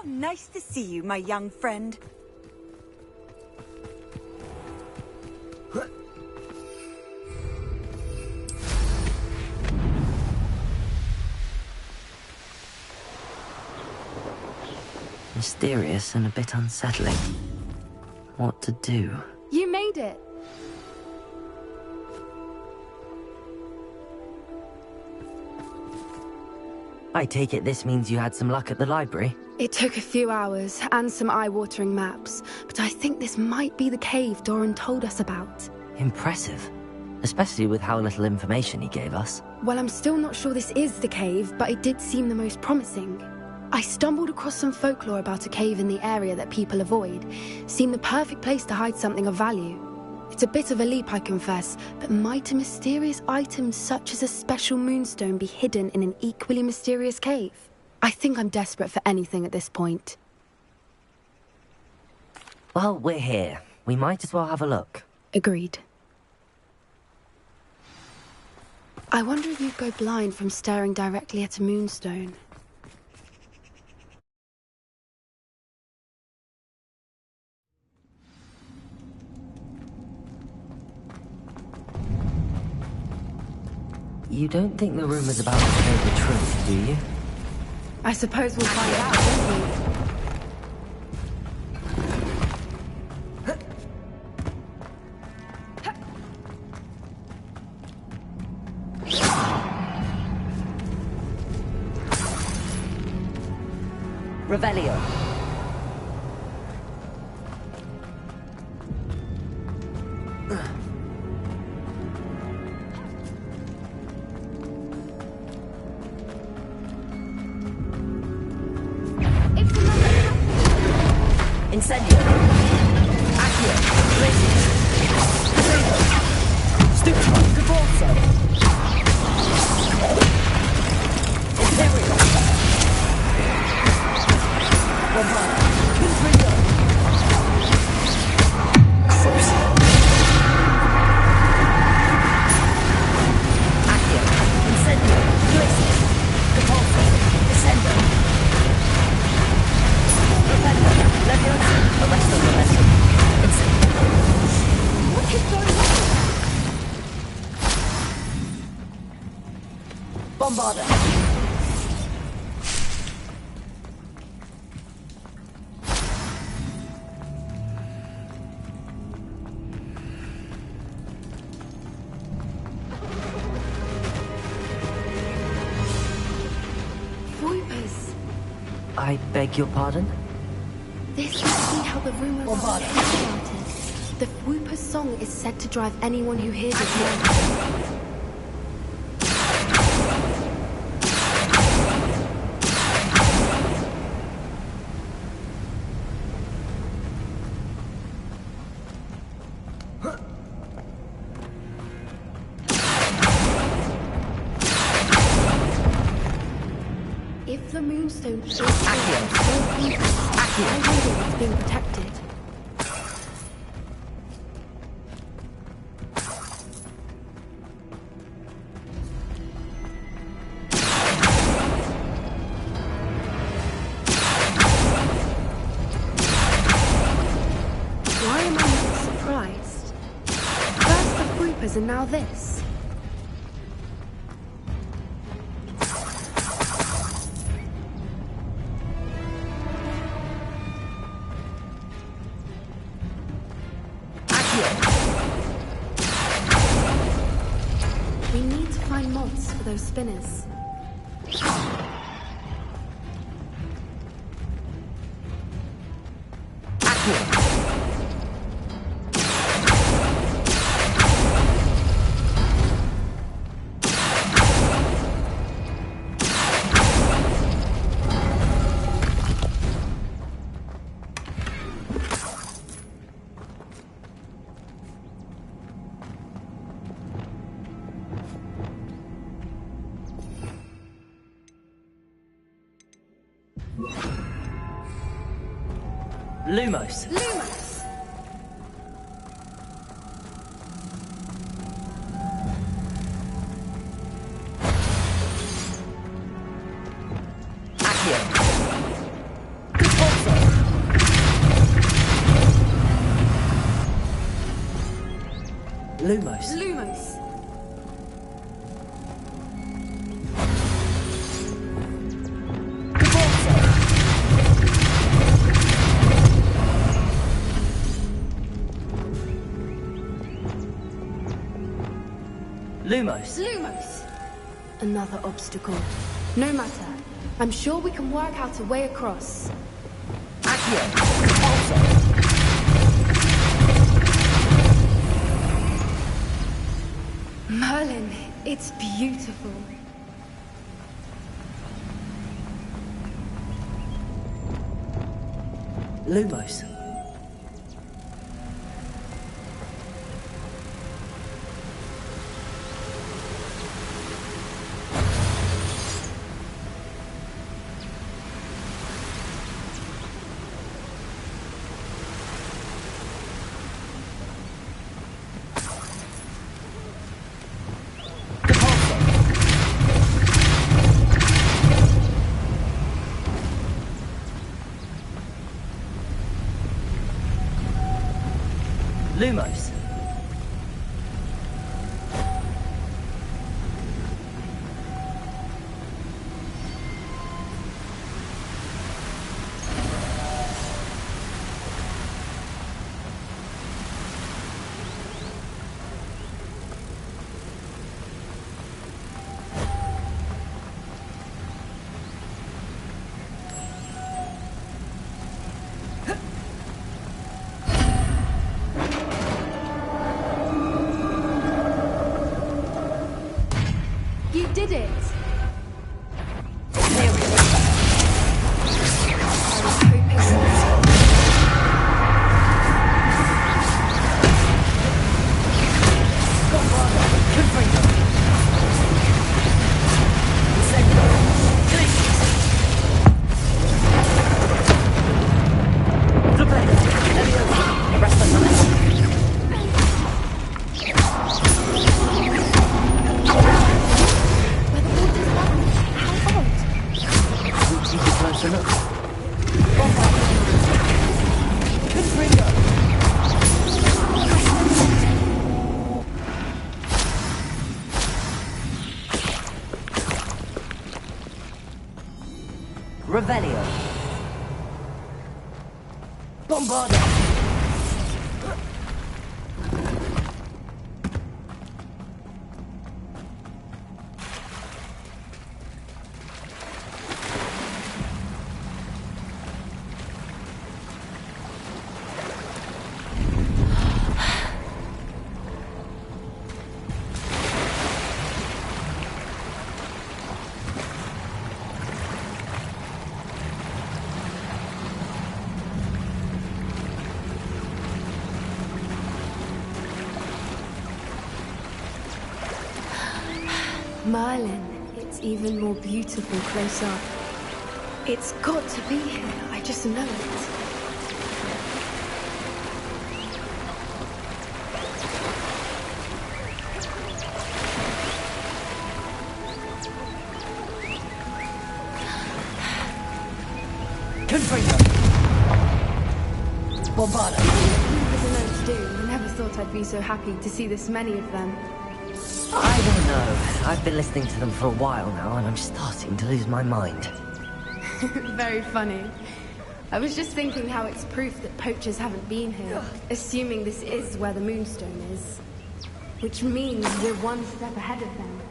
Nice to see you, my young friend. Mysterious and a bit unsettling. What to do? You made it! I take it this means you had some luck at the library? It took a few hours and some eye-watering maps, but I think this might be the cave Doran told us about. Impressive. Especially with how little information he gave us. Well, I'm still not sure this is the cave, but it did seem the most promising. I stumbled across some folklore about a cave in the area that people avoid. Seemed the perfect place to hide something of value. It's a bit of a leap, I confess, but might a mysterious item such as a special moonstone be hidden in an equally mysterious cave? I think I'm desperate for anything at this point. Well, we're here. We might as well have a look. Agreed. I wonder if you'd go blind from staring directly at a moonstone. You don't think the rumors about us know the truth, do you? I suppose we'll find out, won't we? Revelio. Incendio. Accio. Glacius. Stupefy. Caborso. Imperial. Bombard. Confringo. Crucible. Accio. Incendio. Glacius. Caborso. Descendo. Leviosa, arresto momentum. What is going on? Bombarder. Voipers. I beg your pardon? This must be how the rumor started. The Whooper's song is said to drive anyone who hears it mad. If the Moonstone is it's being protected. Why am I not surprised? First the Groupers and now this. We need to find mods for those spinners. Lumos. Lumos! Accio. Caborso. Lumos. Lumos! Lumos. Lumos! Another obstacle. No matter. I'm sure we can work out a way across. Accio. Caborso. Merlin, it's beautiful. Lumos. it! Revelio. Bombarda. Merlin, it's even more beautiful close up. It's got to be here, I just know it. Confringo! Bombarda! I don't know what to do. I never thought I'd be so happy to see this many of them. I don't know. I've been listening to them for a while now, and I'm starting to lose my mind. Very funny. I was just thinking how it's proof that poachers haven't been here, assuming this is where the Moonstone is. Which means we're one step ahead of them.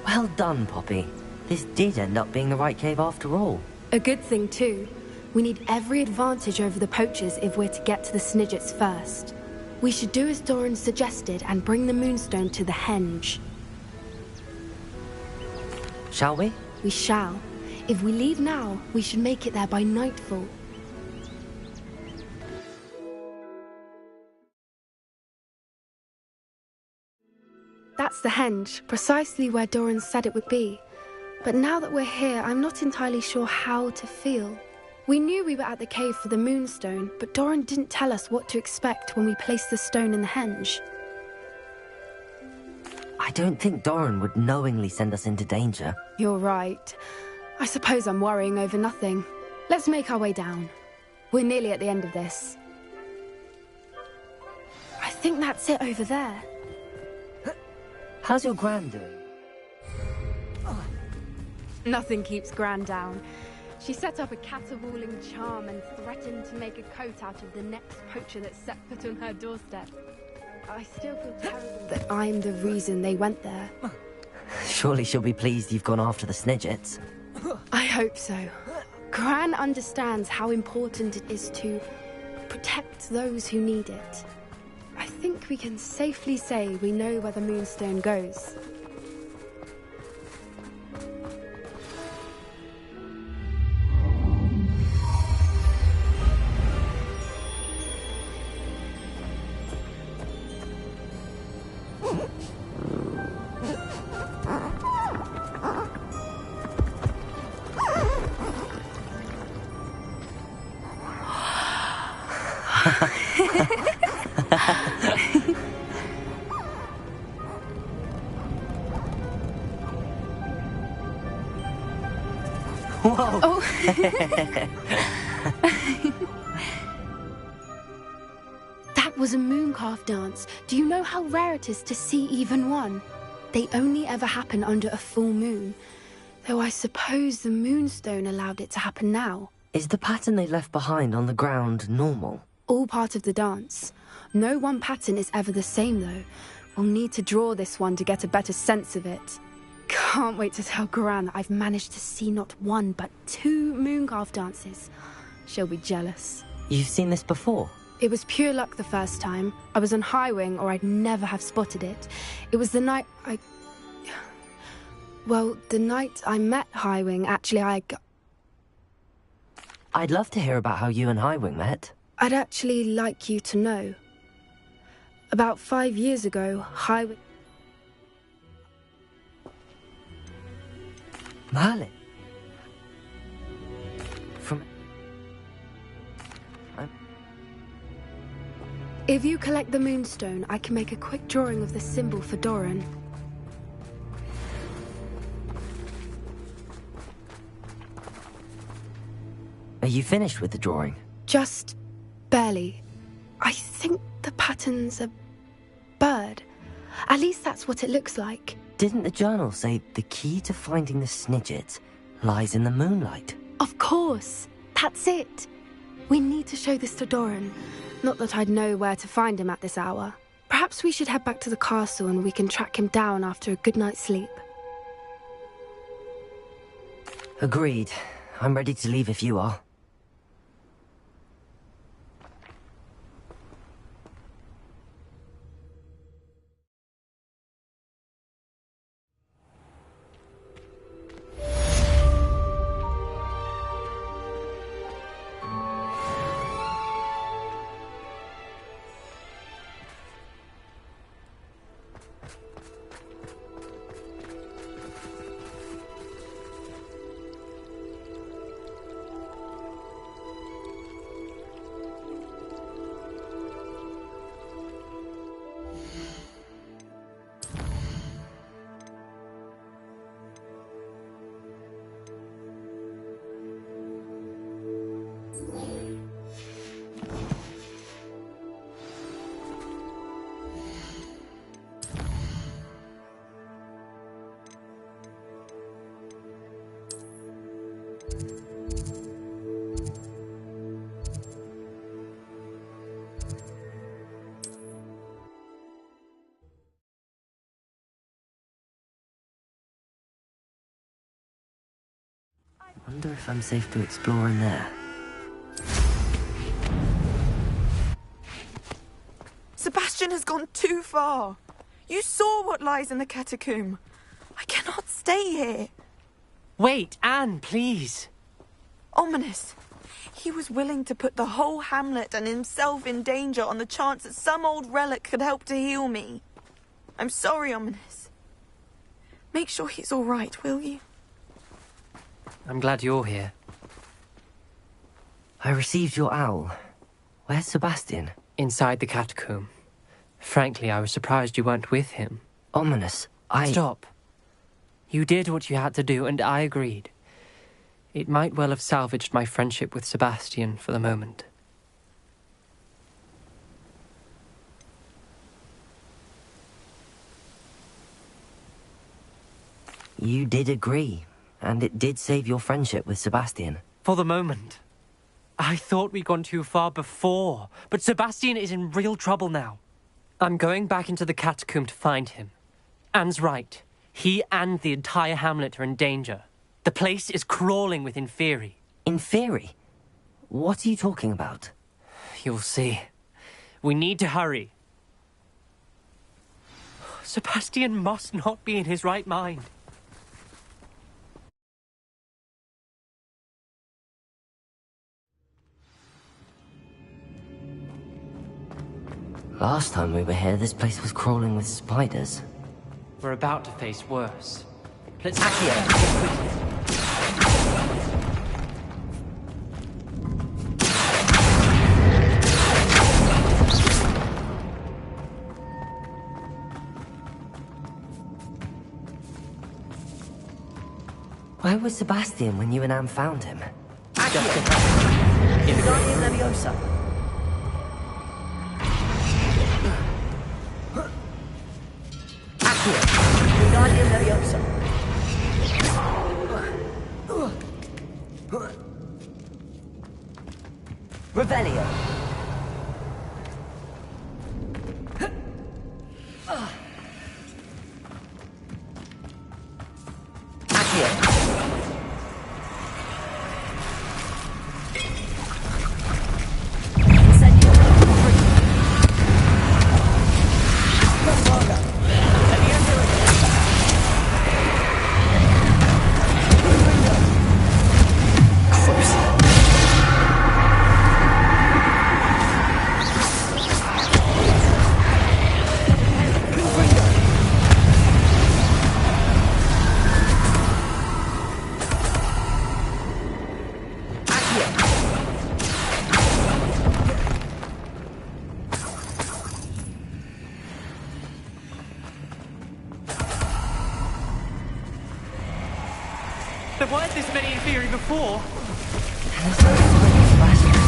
Well done, Poppy. This did end up being the right cave after all. A good thing, too. We need every advantage over the poachers if we're to get to the Snidgets first. We should do as Doran suggested and bring the Moonstone to the Henge. Shall we? We shall. If we leave now, we should make it there by nightfall. That's the Henge, precisely where Doran said it would be. But now that we're here, I'm not entirely sure how to feel. We knew we were at the cave for the Moonstone, but Doran didn't tell us what to expect when we placed the stone in the Henge. I don't think Doran would knowingly send us into danger. You're right. I suppose I'm worrying over nothing. Let's make our way down. We're nearly at the end of this. I think that's it over there. How's your Gran doing? Nothing keeps Gran down. She set up a caterwauling charm and threatened to make a coat out of the next poacher that set foot on her doorstep. I still feel terrible that I'm the reason they went there. Surely she'll be pleased you've gone after the Snidgets. I hope so. Gran understands how important it is to protect those who need it. I think we can safely say we know where the Moonstone goes. Whoa! Oh. That was a mooncalf dance. Do you know how rare it is to see even one? They only ever happen under a full moon. Though I suppose the Moonstone allowed it to happen now. Is the pattern they left behind on the ground normal? All part of the dance. No one pattern is ever the same, though. We'll need to draw this one to get a better sense of it. Can't wait to tell Gran that I've managed to see not one, but 2 mooncalf dances. She'll be jealous. You've seen this before? It was pure luck the first time. I was on Highwing, or I'd never have spotted it. It was the night the night I met Highwing, actually, I'd love to hear about how you and Highwing met. I'd actually like you to know. About 5 years ago, Highwing... Merlin? If you collect the Moonstone, I can make a quick drawing of the symbol for Doran. Are you finished with the drawing? Just barely. I think the pattern's a bird. At least that's what it looks like. Didn't the journal say the key to finding the Snidget lies in the moonlight? Of course. That's it. We need to show this to Doran. Not that I'd know where to find him at this hour. Perhaps we should head back to the castle and we can track him down after a good night's sleep. Agreed. I'm ready to leave if you are. Wonder if I'm safe to explore in there. Sebastian has gone too far. You saw what lies in the catacomb. I cannot stay here. Wait, Anne, please. Ominous. He was willing to put the whole hamlet and himself in danger on the chance that some old relic could help to heal me. I'm sorry, Ominous. Make sure he's all right, will you? I'm glad you're here. I received your owl. Where's Sebastian? Inside the catacomb. Frankly, I was surprised you weren't with him. Ominous, Stop. You did what you had to do, and I agreed. It might well have salvaged my friendship with Sebastian for the moment. You did agree, and it did save your friendship with Sebastian. For the moment. I thought we'd gone too far before, but Sebastian is in real trouble now. I'm going back into the catacomb to find him. Anne's right. He and the entire hamlet are in danger. The place is crawling with Inferi. Inferi? What are you talking about? You'll see. We need to hurry. Sebastian must not be in his right mind. Last time we were here, this place was crawling with spiders. We're about to face worse. Let's Where was Sebastian when you and Anne found him? Leviosa. Wingardium Leviosa. Revelio. There weren't this many in theory before. And there's no sign of Sebastian.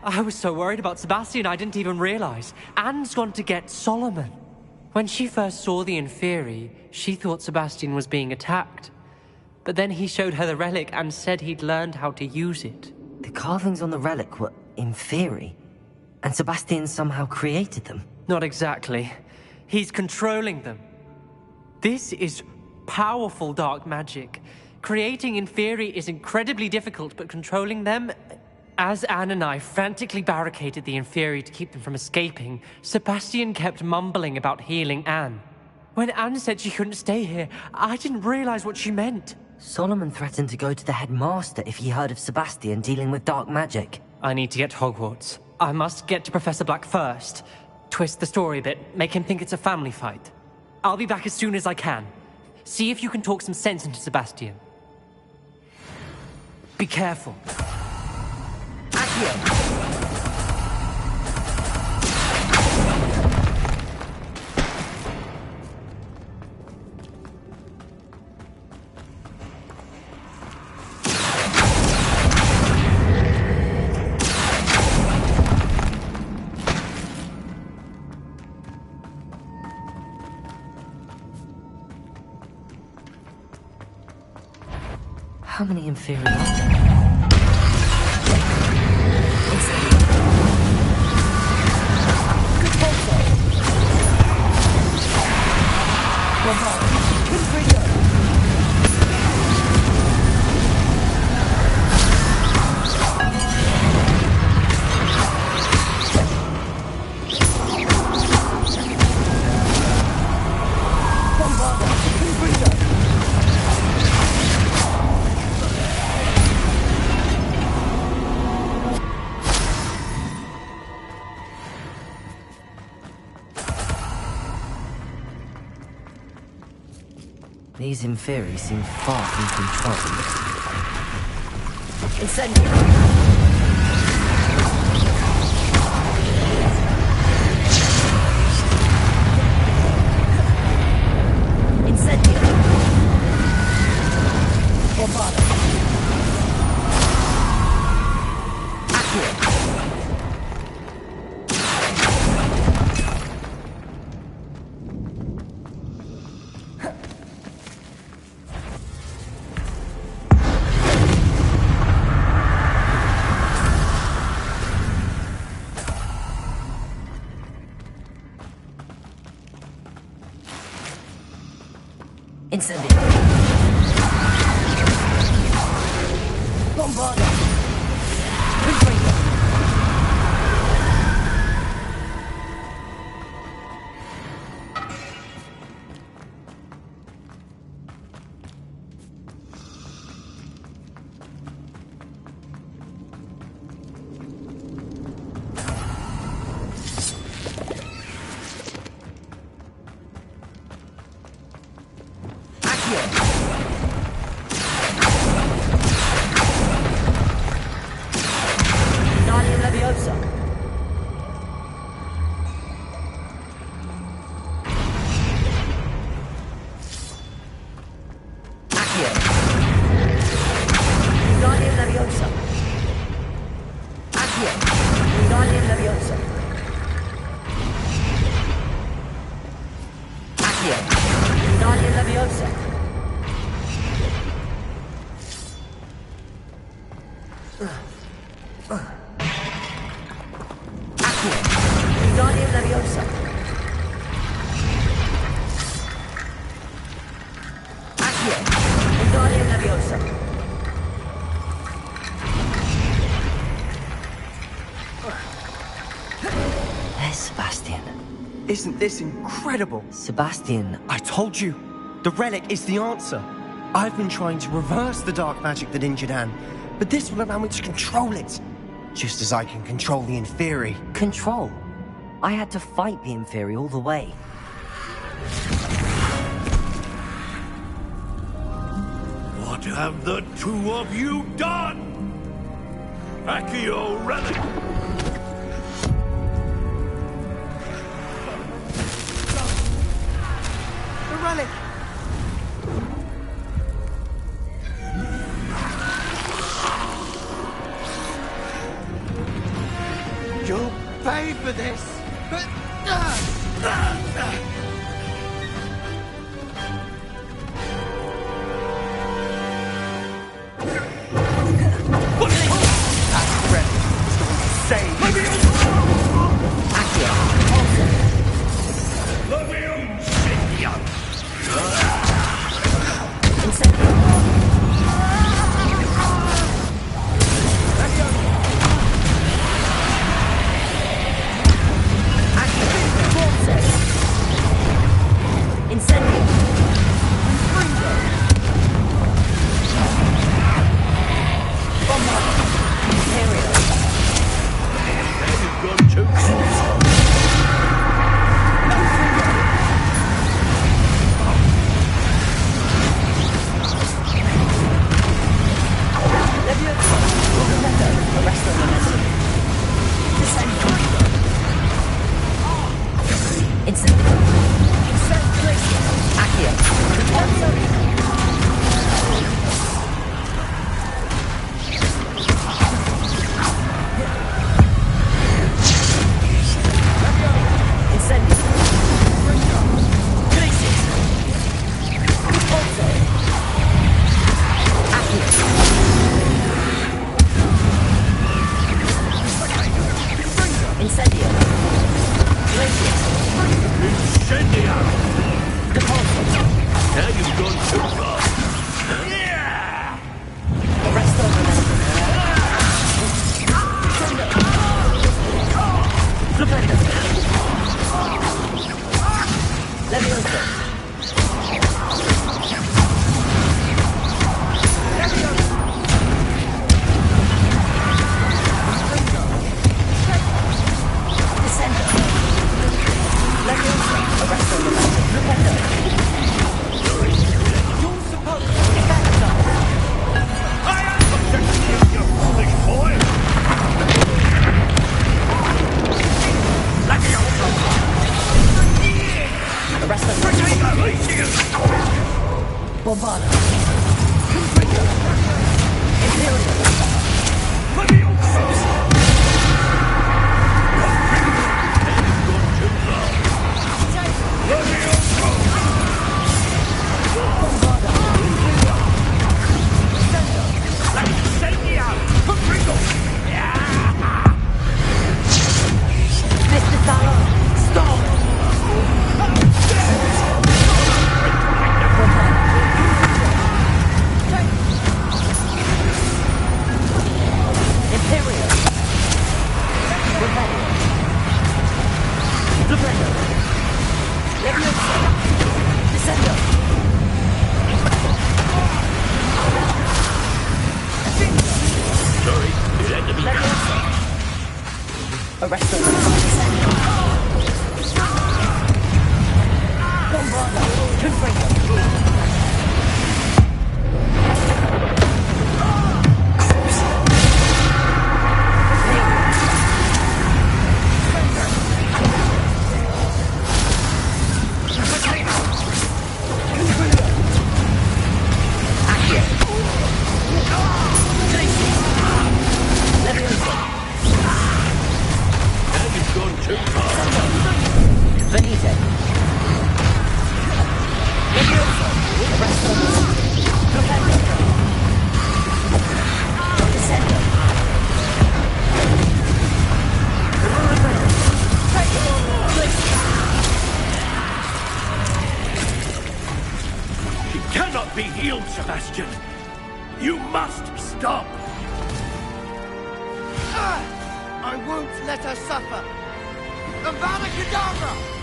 I was so worried about Sebastian I didn't even realize. Anne's gone to get Solomon. When she first saw the Inferi, she thought Sebastian was being attacked. But then he showed her the relic and said he'd learned how to use it. The carvings on the relic were Inferi, and Sebastian somehow created them. Not exactly. He's controlling them. This is powerful dark magic. Creating Inferi is incredibly difficult, but controlling them... As Anne and I frantically barricaded the Inferi to keep them from escaping, Sebastian kept mumbling about healing Anne. When Anne said she couldn't stay here, I didn't realize what she meant. Solomon threatened to go to the headmaster if he heard of Sebastian dealing with dark magic. I need to get to Hogwarts. I must get to Professor Black first. Twist the story a bit, make him think it's a family fight. I'll be back as soon as I can. See if you can talk some sense into Sebastian. Be careful. How many Inferi are there? These Inferi seem far from controlled. Incendio! Accio. Wingardium Leviosa. Accio. Wingardium Leviosa. Accio. Wingardium Leviosa. Accio. Wingardium Leviosa. There's Sebastian. Isn't this incredible? Sebastian, I told you. The relic is the answer. I've been trying to reverse the dark magic that injured Anne, but this will allow me to control it. Just as I can control the Inferi. control. I had to fight the Inferi all the way. What have the two of you done? Accio relic! The relic! You'll pay for this! That's relic. It's going to save Accio. Incendio. Incendio. Bombard. Imperial. You've gone too far. Leviosa. Movimento. Arresto momentum. Descendo. Incendio. Accio. Incendio. Glacius. Repulso. Accio. Incendio. Glacius. Incendio! Repulso. Now you've gone too far. Yeah! Arresto momentum. Flipendo. Leviosa. Descendo. Leviosa. Arresto momentum. Flipendo. You're supposed to get back up. I am protecting you, you foolish boy! Arresto Bombarda. Imperial. Bombarda. Mr. Talon, stop! Imperial. Rebellion. Flipendo. Leviosa. Descendo. Sorry, you had to be Leviosa. Arresto. Bombarda. Confringo. Accio. Leviosa. I won't let her suffer! Avada Kedavra!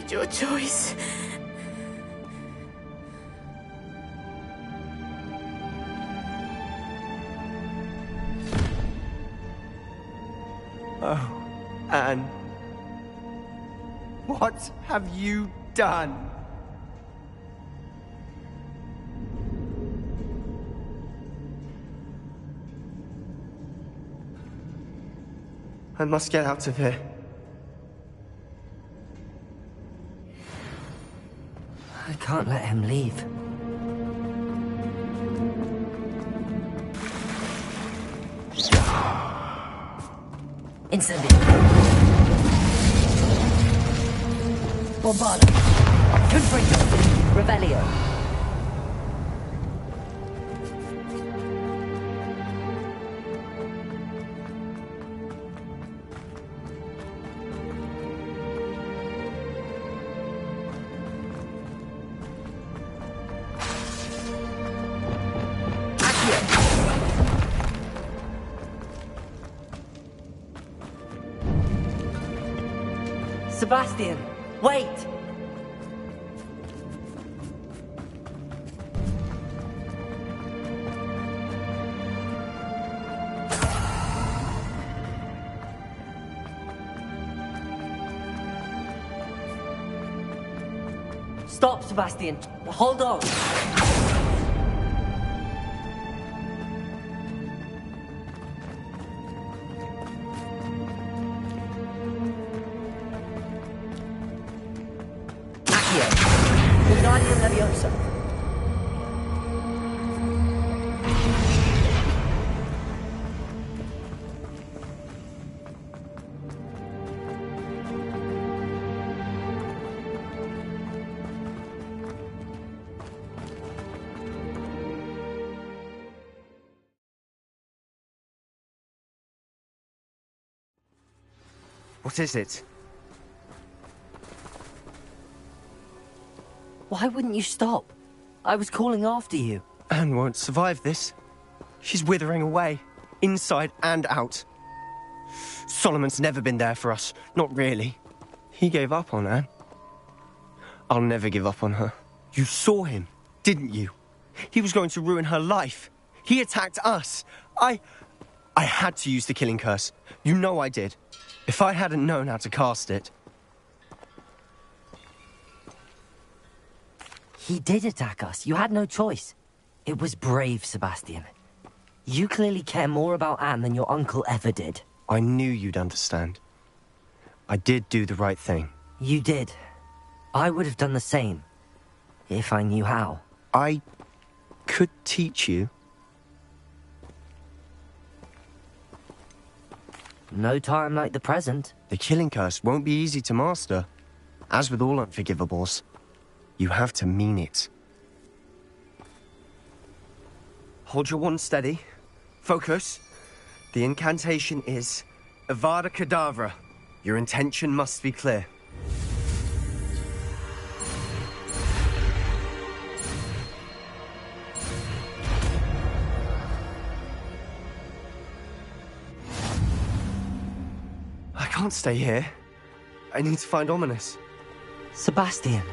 Your choice. Oh, Anne. What have you done? I must get out of here. I can't let him leave. Incendio. Bombarda. Confringo. Revelio. Sebastian, wait! Stop, Sebastian. Hold on. What is it? Why wouldn't you stop? I was calling after you. Anne won't survive this. She's withering away, inside and out. Solomon's never been there for us, not really. He gave up on Anne. I'll never give up on her. You saw him, didn't you? He was going to ruin her life. He attacked us. I had to use the killing curse. You know I did. If I hadn't known how to cast it... He did attack us. You had no choice. It was brave, Sebastian. You clearly care more about Anne than your uncle ever did. I knew you'd understand. I did do the right thing. You did. I would have done the same. If I knew how. I could teach you. No time like the present. The killing curse won't be easy to master. As with all unforgivables, you have to mean it. Hold your wand steady. Focus. The incantation is Avada Kedavra. Your intention must be clear. I can't stay here. I need to find Ominous. Sebastian.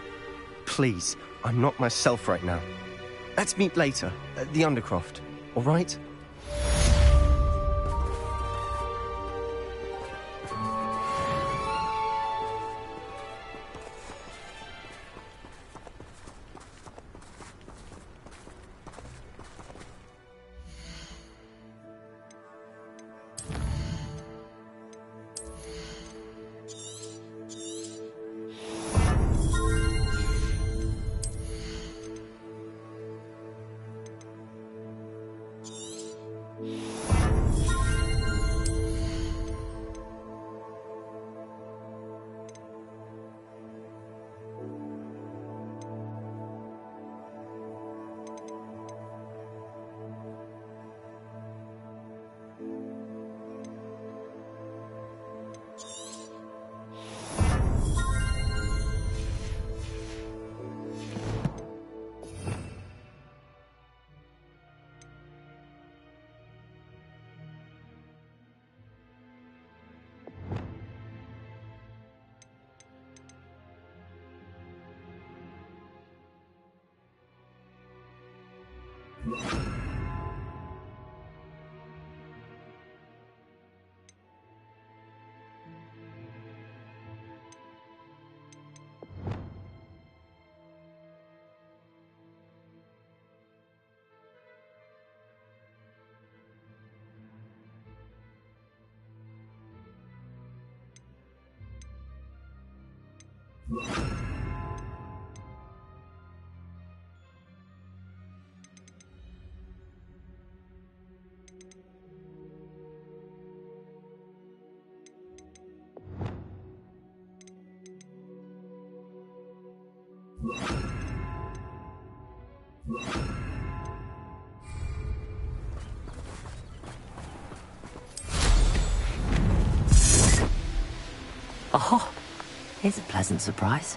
Please, I'm not myself right now. Let's meet later, at the Undercroft, all right? Oh, here's a pleasant surprise.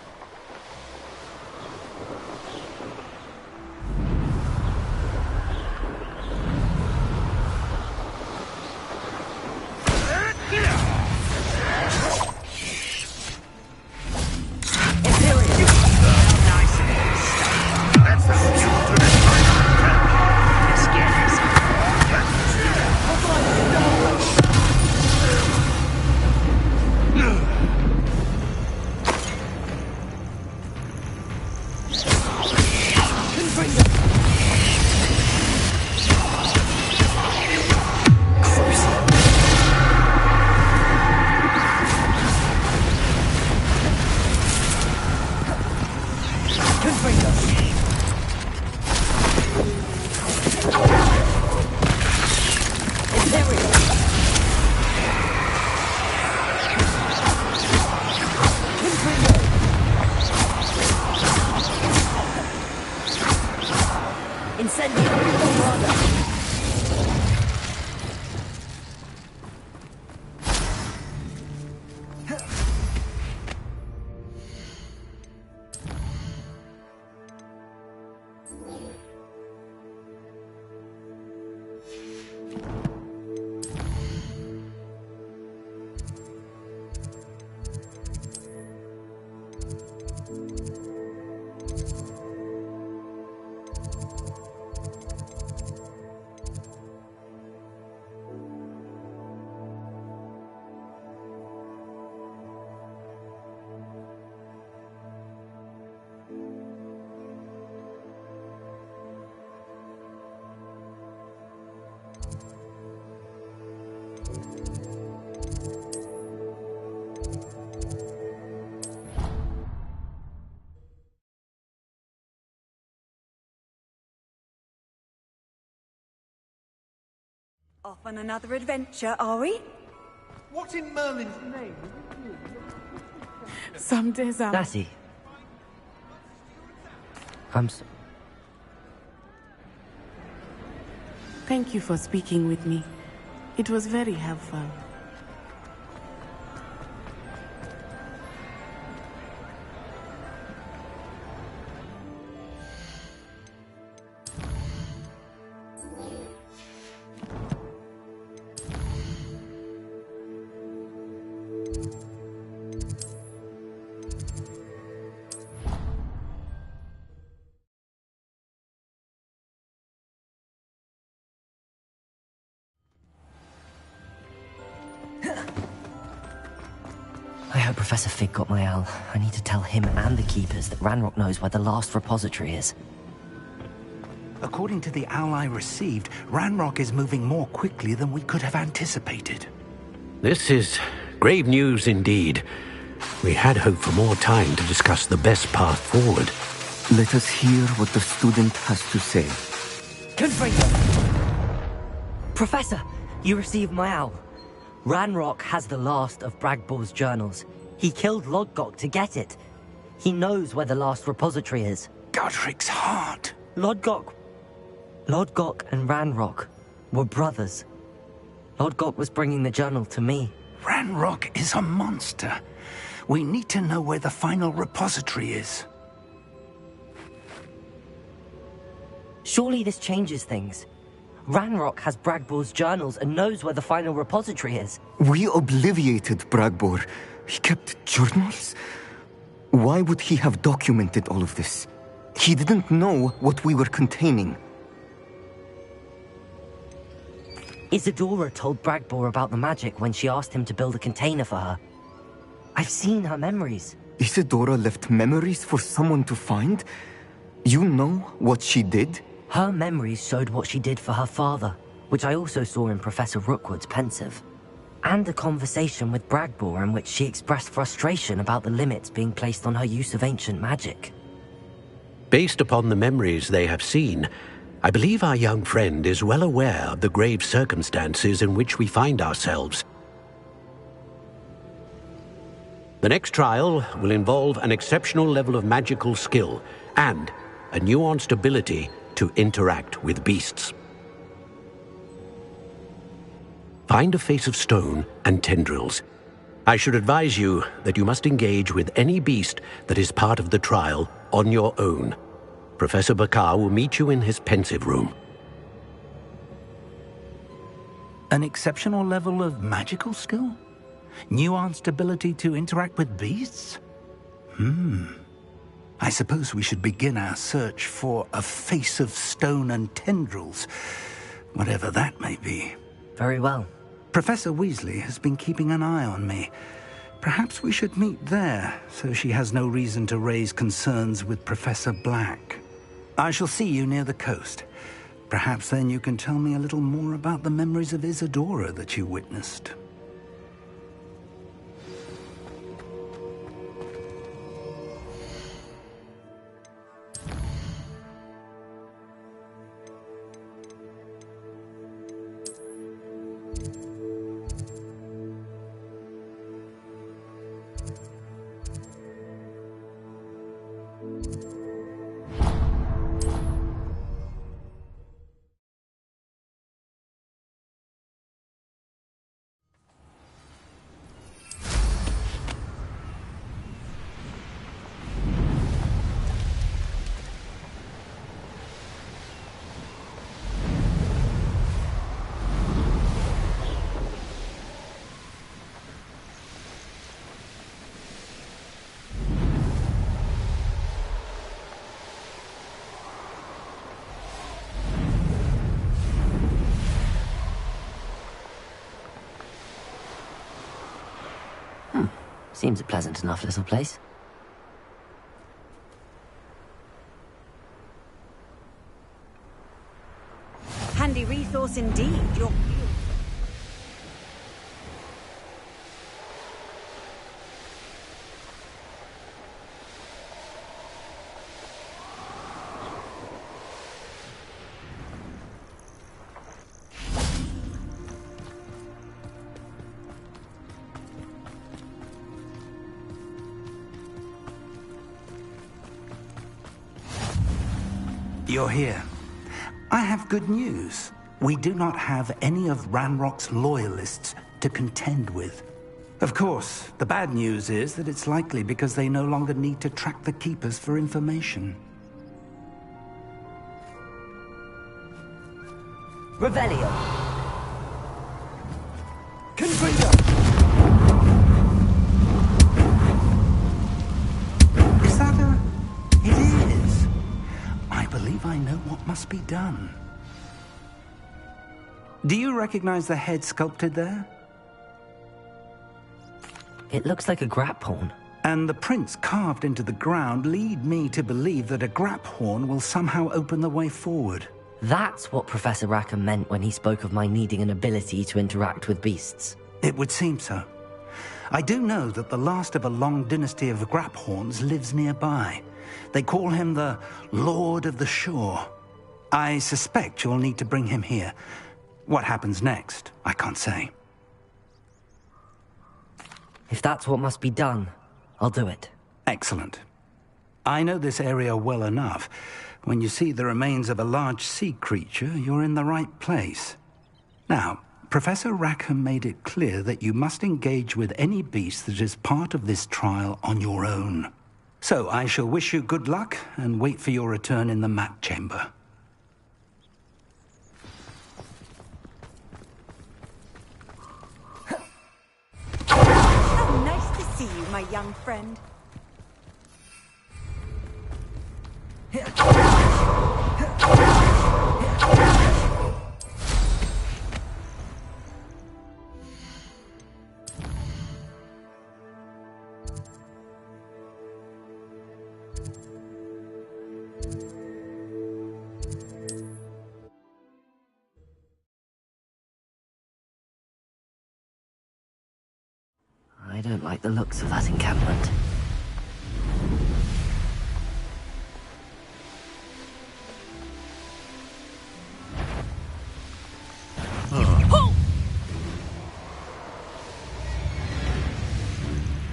Off on another adventure, are we? What in Merlin's name? Some days out. Lassie. I'm so... Thank you for speaking with me. It was very helpful. I hope Professor Fig got my owl. I need to tell him and the Keepers that Ranrock knows where the last repository is. According to the owl I received, Ranrock is moving more quickly than we could have anticipated. This is grave news indeed. We had hoped for more time to discuss the best path forward. Let us hear what the student has to say. Gryffindor! Professor, you received my owl. Ranrock has the last of Bragbor's journals. He killed Lodgok to get it. He knows where the last repository is. Godric's heart. Lodgok and Ranrock were brothers. Lodgok was bringing the journal to me. Ranrock is a monster. We need to know where the final repository is. Surely this changes things. Ranrock has Bragbor's journals and knows where the final repository is. We obliviated Bragbor. He kept journals? Why would he have documented all of this? He didn't know what we were containing. Isadora told Bragbor about the magic when she asked him to build a container for her. I've seen her memories. Isadora left memories for someone to find? You know what she did? Her memories showed what she did for her father, which I also saw in Professor Rookwood's pensive. and a conversation with Bragbor in which she expressed frustration about the limits being placed on her use of ancient magic. Based upon the memories they have seen, I believe our young friend is well aware of the grave circumstances in which we find ourselves. The next trial will involve an exceptional level of magical skill and a nuanced ability to interact with beasts. Find a face of stone and tendrils. I should advise you that you must engage with any beast that is part of the trial on your own. Professor Bakar will meet you in his pensive room. An exceptional level of magical skill? Nuanced ability to interact with beasts? I suppose we should begin our search for a face of stone and tendrils, whatever that may be. Very well. Professor Weasley has been keeping an eye on me. Perhaps we should meet there, so she has no reason to raise concerns with Professor Black. I shall see you near the coast. Perhaps then you can tell me a little more about the memories of Isadora that you witnessed. Seems a pleasant enough little place. Handy resource indeed. You're here. I have good news. We do not have any of Ranrock's loyalists to contend with. Of course, the bad news is that it's likely because they no longer need to track the Keepers for information. Revelio. Confringo. Is that a... It is. I believe I know what must be done. Do you recognize the head sculpted there? It looks like a graphorn. And the prints carved into the ground lead me to believe that a graphorn will somehow open the way forward. That's what Professor Rackham meant when he spoke of my needing an ability to interact with beasts. It would seem so. I do know that the last of a long dynasty of graphorns lives nearby. They call him the Lord of the Shore. I suspect you'll need to bring him here. What happens next, I can't say. If that's what must be done, I'll do it. Excellent. I know this area well enough. When you see the remains of a large sea creature, you're in the right place. Now, Professor Rackham made it clear that you must engage with any beast that is part of this trial on your own. So I shall wish you good luck and wait for your return in the map chamber. How nice to see you, my young friend. I don't like the looks of that encampment.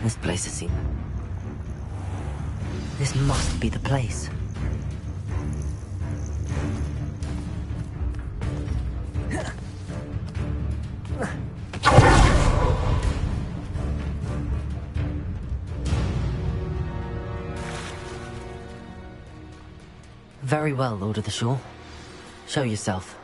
This place has seen... This must be the place. Very well, Lord of the Shore. Show yourself.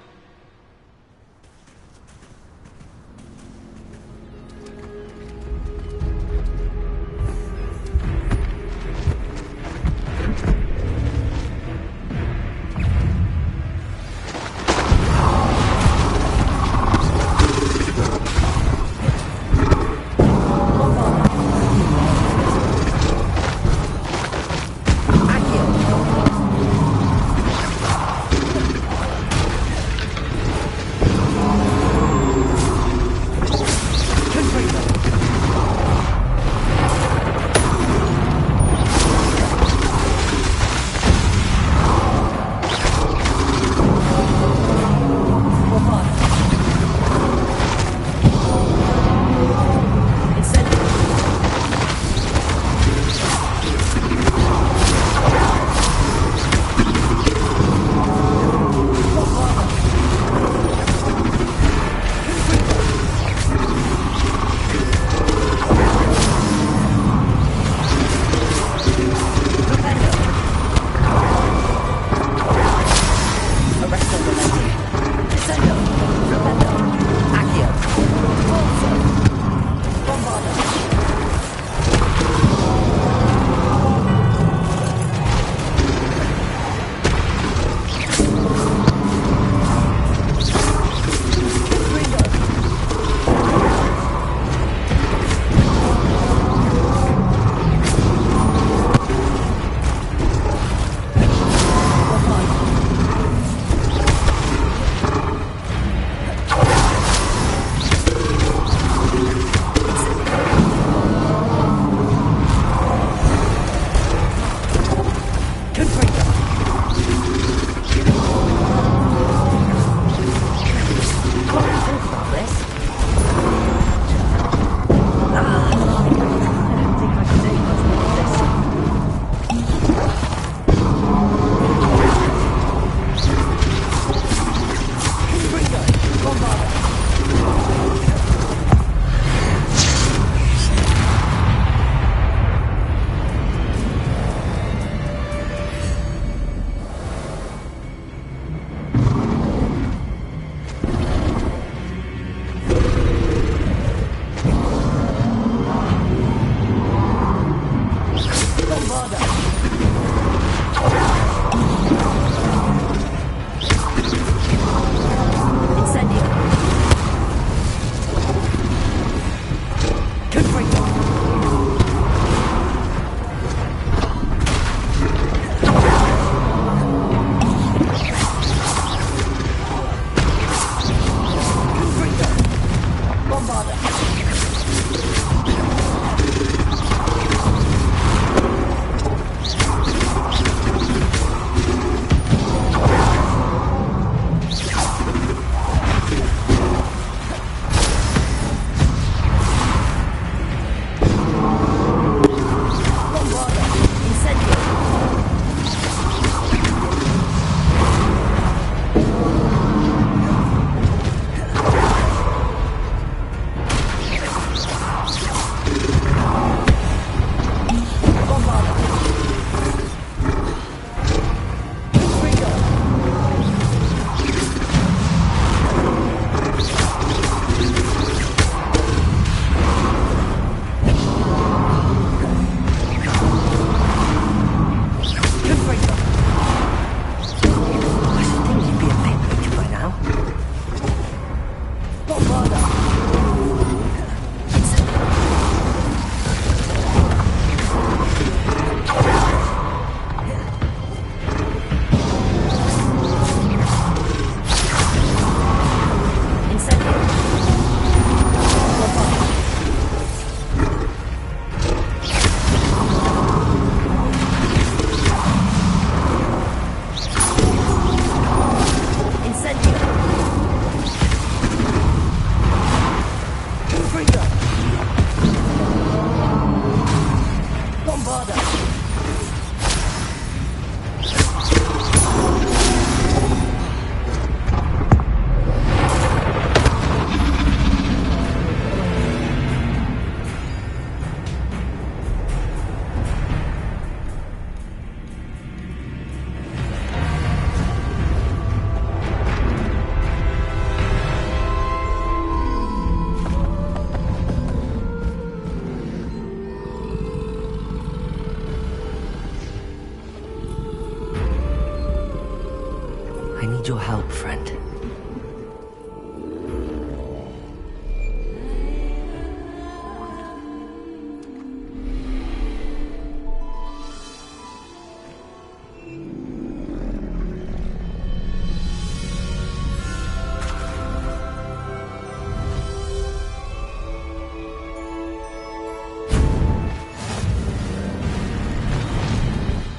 need your help, friend.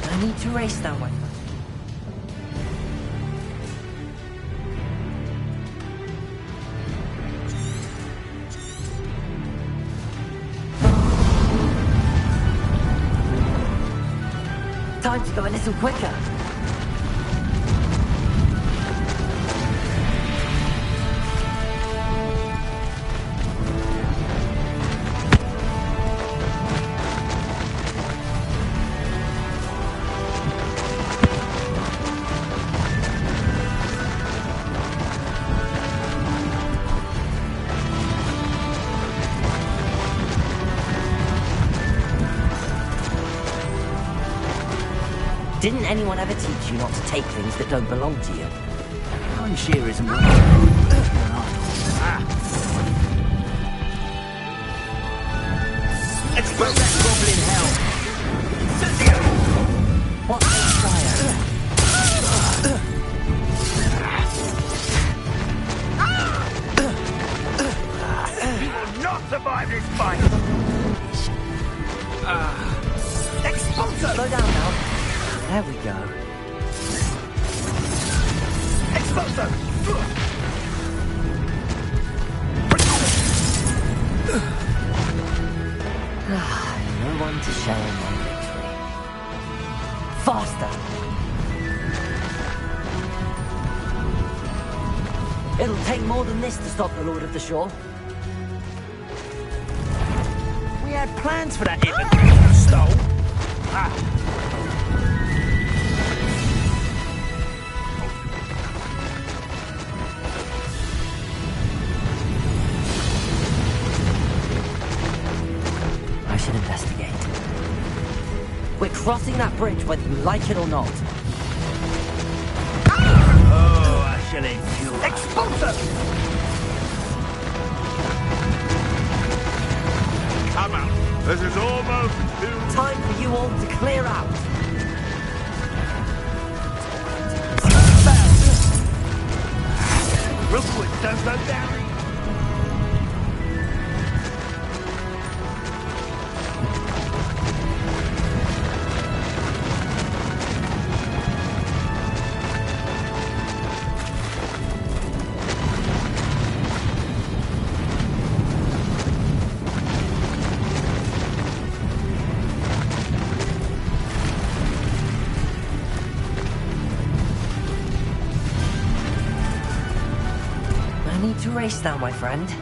I need to race that way. Time to go a little quicker. Didn't anyone ever teach you not to take things that don't belong to you? Time shear isn't working. Explode that goblin hell! What's this fire? You will not survive this fight! Expulsor! Slow down now. There we go. Expulsor! No one to share my victory. Faster! It'll take more than this to stop the Lord of the Shore. We had plans for that immigrant you stole. I should investigate. We're crossing that bridge whether you like it or not. Oh, I shall endure. Expulsor! Come out. This is almost too... Time for you all to clear out. Rookwood, don't go down. To race now, my friend.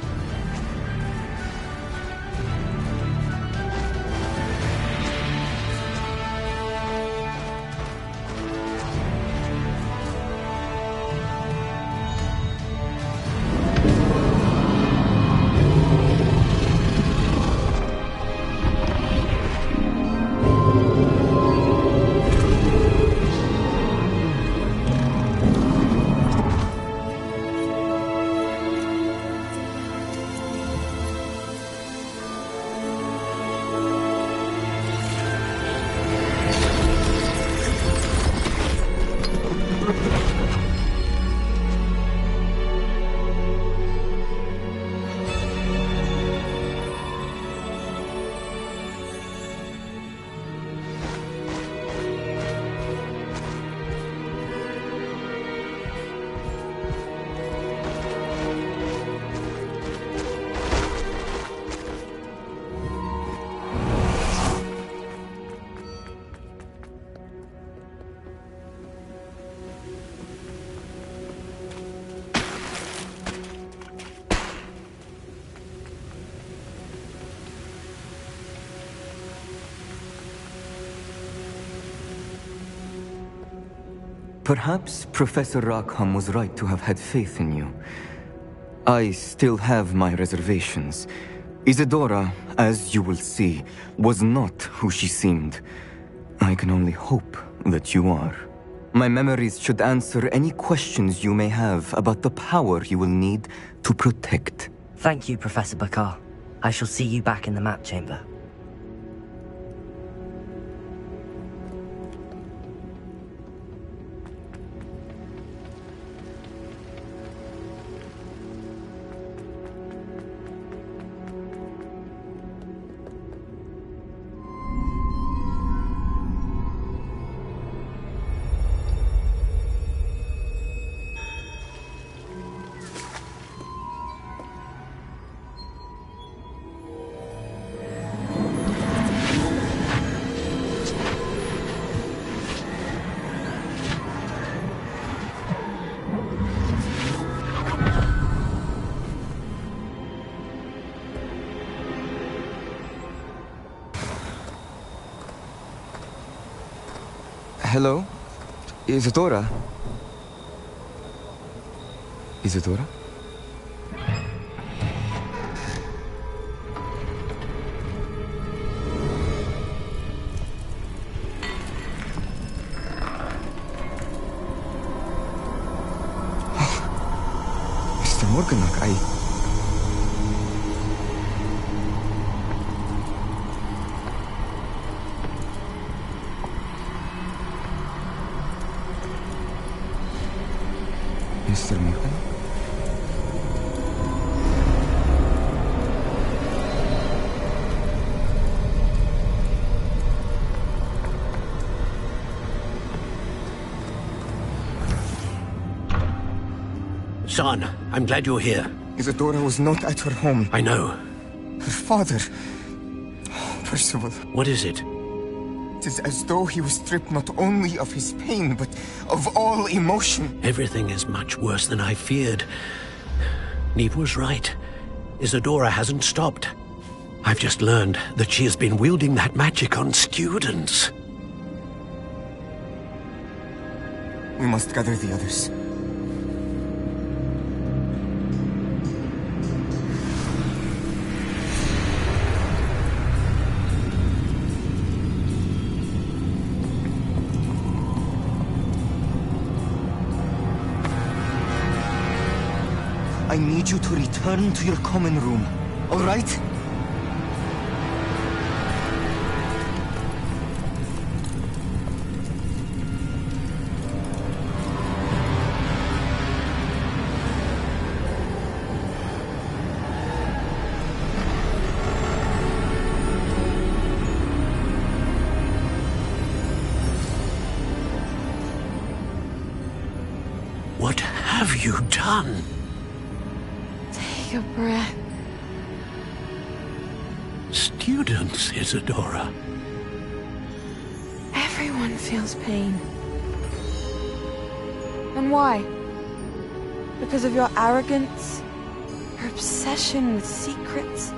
Perhaps Professor Rackham was right to have had faith in you. I still have my reservations. Isadora, as you will see, was not who she seemed. I can only hope that you are. My memories should answer any questions you may have about the power you will need to protect. Thank you, Professor Bakar. I shall see you back in the map chamber. Hello? Isadora? Isadora? Mr. Morganach, Mr. Morgan? Son, I'm glad you're here. Isadora was not at her home. I know. Her father... Percival. What is it? It is as though he was stripped not only of his pain, but of all emotion. Everything is much worse than I feared. Neve was right. Isadora hasn't stopped. I've just learned that she has been wielding that magic on students. We must gather the others. I need you to return to your common room, all right? What have you done? Take a breath. Students, Isadora. Everyone feels pain. And why? Because of your arrogance? Your obsession with secrets?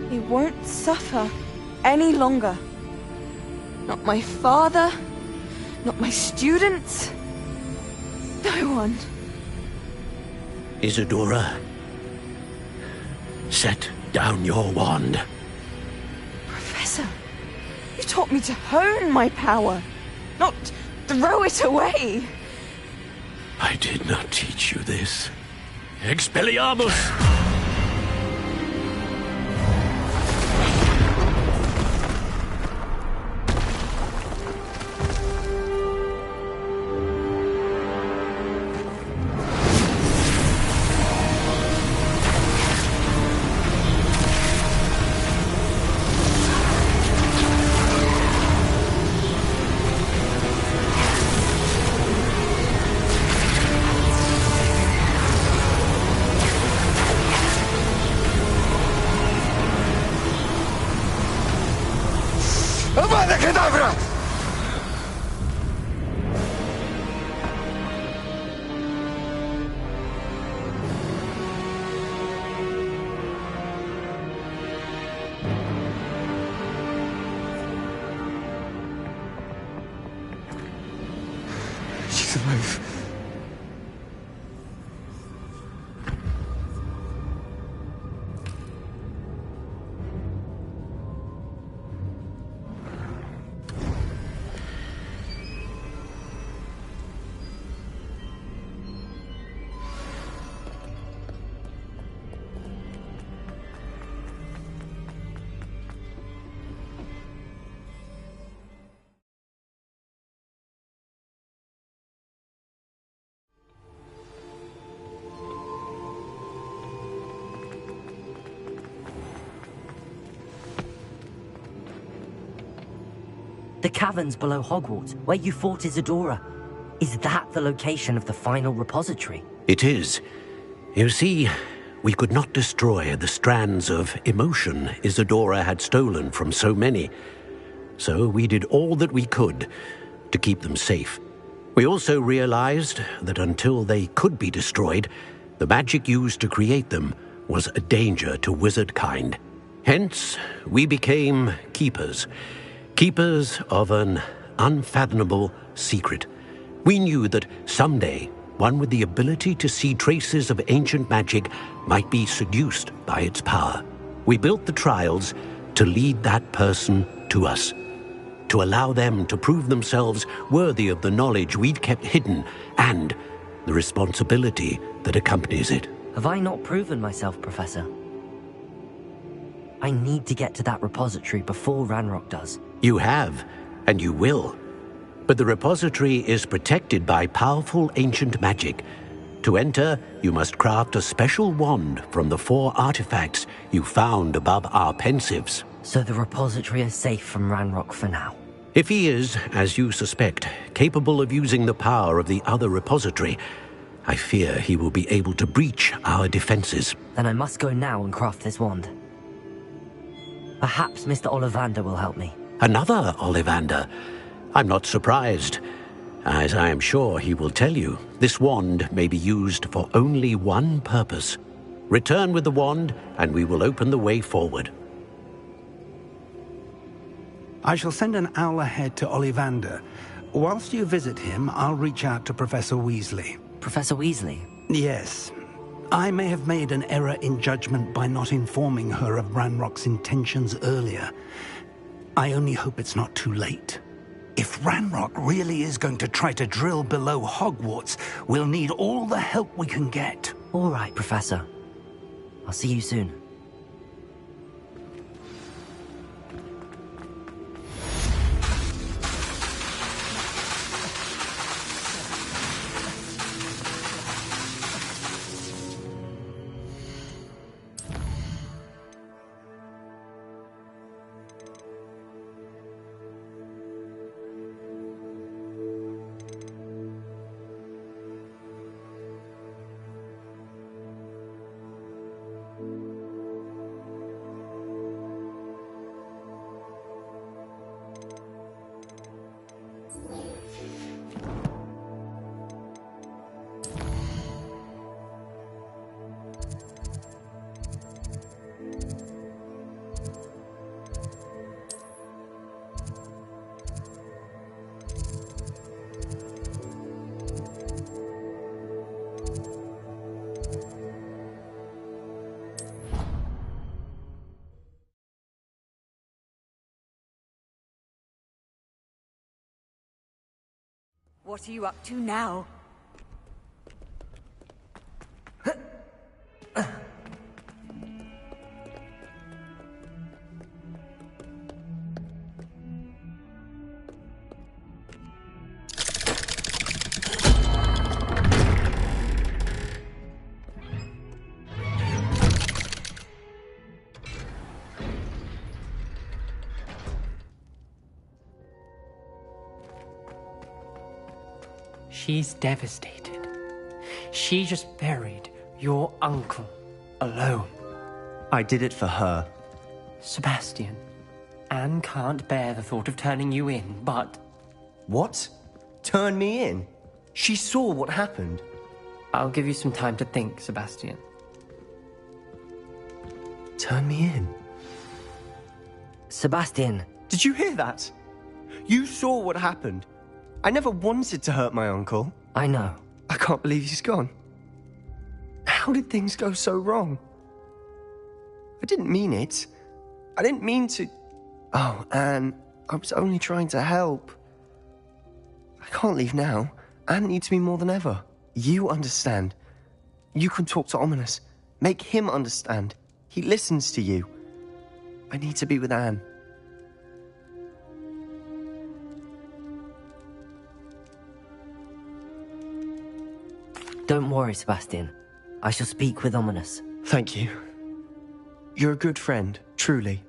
They won't suffer any longer. Not my father, not my students, no one. Isadora, set down your wand. Professor, you taught me to hone my power, not throw it away. I did not teach you this. Expelliarmus! She's alive. The caverns below Hogwarts, where you fought Isadora. Is that the location of the final repository? It is. You see, we could not destroy the strands of emotion Isadora had stolen from so many. So we did all that we could to keep them safe. We also realized that until they could be destroyed, the magic used to create them was a danger to wizard kind. Hence, we became keepers. Keepers of an unfathomable secret. We knew that someday, one with the ability to see traces of ancient magic might be seduced by its power. We built the trials to lead that person to us, to allow them to prove themselves worthy of the knowledge we'd kept hidden and the responsibility that accompanies it. Have I not proven myself, Professor? I need to get to that repository before Ranrock does. You have, and you will. But the repository is protected by powerful ancient magic. To enter, you must craft a special wand from the 4 artifacts you found above our pensives. So the repository is safe from Ranrock for now? If he is, as you suspect, capable of using the power of the other repository, I fear he will be able to breach our defenses. Then I must go now and craft this wand. Perhaps Mr. Ollivander will help me. Another Ollivander? I'm not surprised. As I am sure he will tell you, this wand may be used for only one purpose. Return with the wand, and we will open the way forward. I shall send an owl ahead to Ollivander. Whilst you visit him, I'll reach out to Professor Weasley. Professor Weasley? Yes. I may have made an error in judgment by not informing her of Ranrock's intentions earlier. I only hope it's not too late. If Ranrock really is going to try to drill below Hogwarts, we'll need all the help we can get. All right, Professor. I'll see you soon. What are you up to now? She's devastated. She just buried your uncle alone. I did it for her. Sebastian, Anne can't bear the thought of turning you in, but... What? Turn me in? She saw what happened. I'll give you some time to think, Sebastian. Turn me in? Sebastian. Did you hear that? You saw what happened. I never wanted to hurt my uncle. I know. I can't believe he's gone. How did things go so wrong? I didn't mean it. I didn't mean to... Oh, Anne, I was only trying to help. I can't leave now. Anne needs me more than ever. You understand. You can talk to Ominous. Make him understand. He listens to you. I need to be with Anne. Don't worry, Sebastian. I shall speak with Ominous. Thank you. You're a good friend, truly.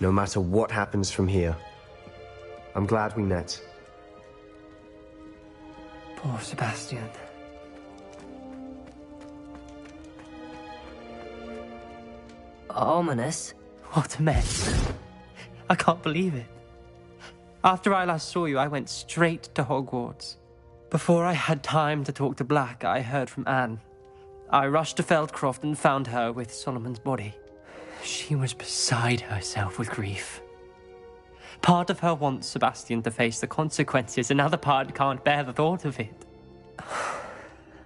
no matter what happens from here. I'm glad we met. Poor Sebastian. Ominous? What a mess. I can't believe it. After I last saw you, I went straight to Hogwarts. Before I had time to talk to Black, I heard from Anne. I rushed to Feldcroft and found her with Solomon's body. She was beside herself with grief. Part of her wants Sebastian to face the consequences, another part can't bear the thought of it.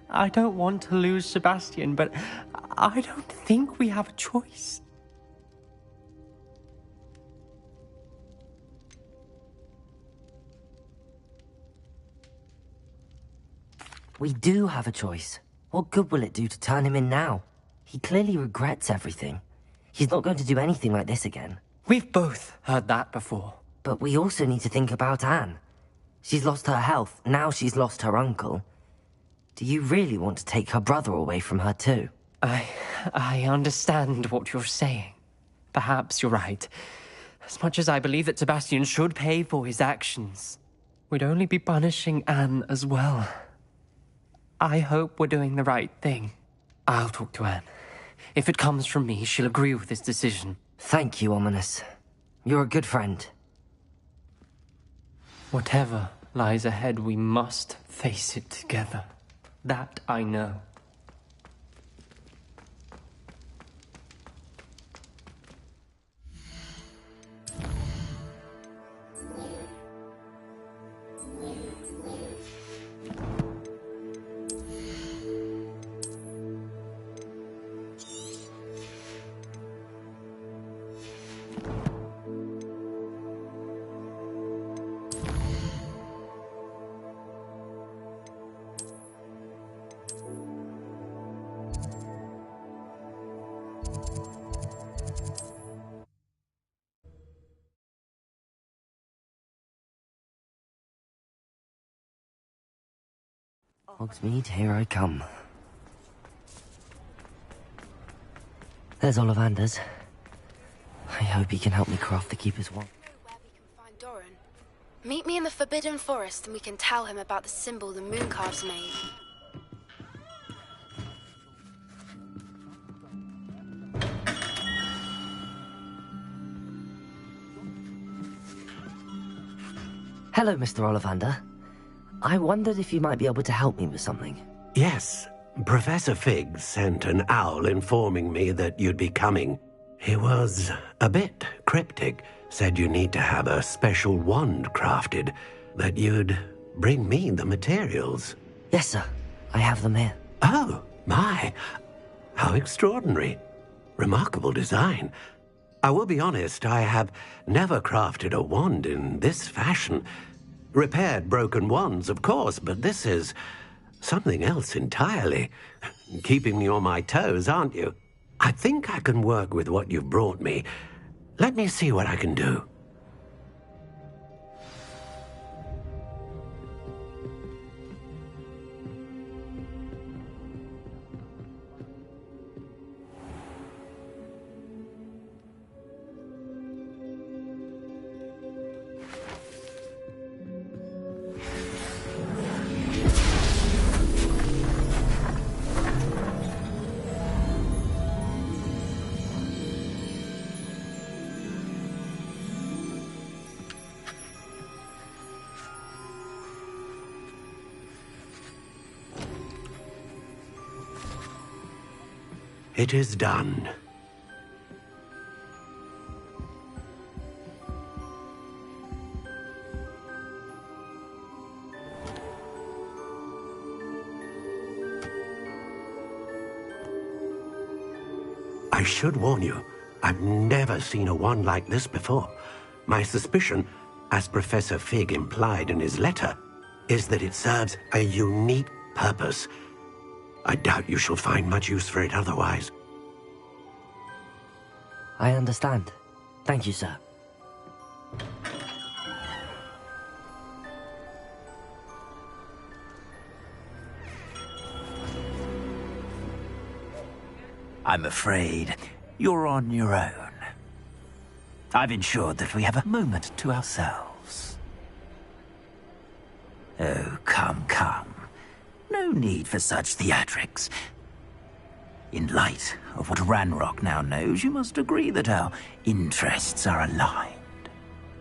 I don't want to lose Sebastian, but I don't think we have a choice. We do have a choice. What good will it do to turn him in now? He clearly regrets everything. He's not going to do anything like this again. We've both heard that before. But we also need to think about Anne. She's lost her health, now she's lost her uncle. Do you really want to take her brother away from her too? I understand what you're saying. Perhaps you're right. As much as I believe that Sebastian should pay for his actions, we'd only be punishing Anne as well. I hope we're doing the right thing. I'll talk to Anne. If it comes from me, she'll agree with this decision. Thank you, Ominous. You're a good friend. Whatever lies ahead, we must face it together. That I know. Hogsmeade, here I come. There's Ollivander's. I hope he can help me craft the Keeper's wand. Meet me in the Forbidden Forest and we can tell him about the symbol the Mooncalves made. Hello, Mr. Ollivander. I wondered if you might be able to help me with something. Yes, Professor Fig sent an owl informing me that you'd be coming. He was a bit cryptic, said you need to have a special wand crafted, that you'd bring me the materials. Yes, sir. I have them here. Oh, my. How extraordinary. Remarkable design. I will be honest, I have never crafted a wand in this fashion. Repaired broken wands, of course, but this is something else entirely. Keeping me on my toes, aren't you? I think I can work with what you've brought me. Let me see what I can do. It is done. I should warn you, I've never seen a wand like this before. My suspicion, as Professor Fig implied in his letter, is that it serves a unique purpose. I doubt you shall find much use for it otherwise. I understand. Thank you, sir. I'm afraid you're on your own. I've ensured that we have a moment to ourselves. Oh, come, come. No need for such theatrics. In light of what Ranrock now knows, you must agree that our interests are aligned.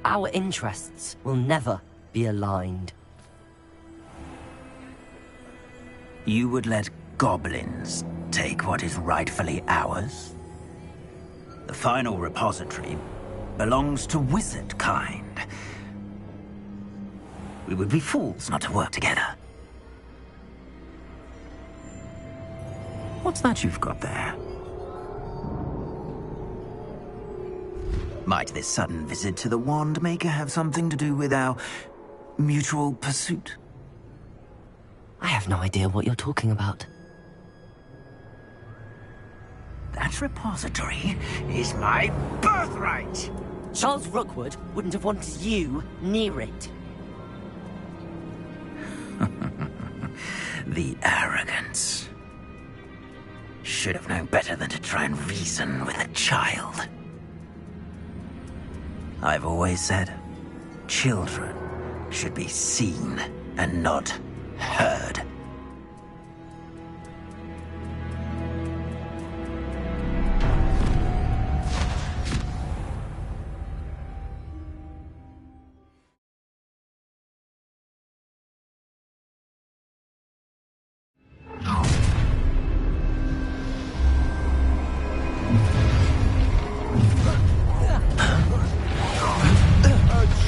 Our interests will never be aligned. You would let goblins take what is rightfully ours? The final repository belongs to wizard kind. We would be fools not to work together. What's that you've got there? Might this sudden visit to the Wand Maker have something to do with our mutual pursuit? I have no idea what you're talking about. That repository is my birthright! Charles Rookwood wouldn't have wanted you near it. The arrogance. Should have known better than to try and reason with a child. I've always said, children should be seen and not heard.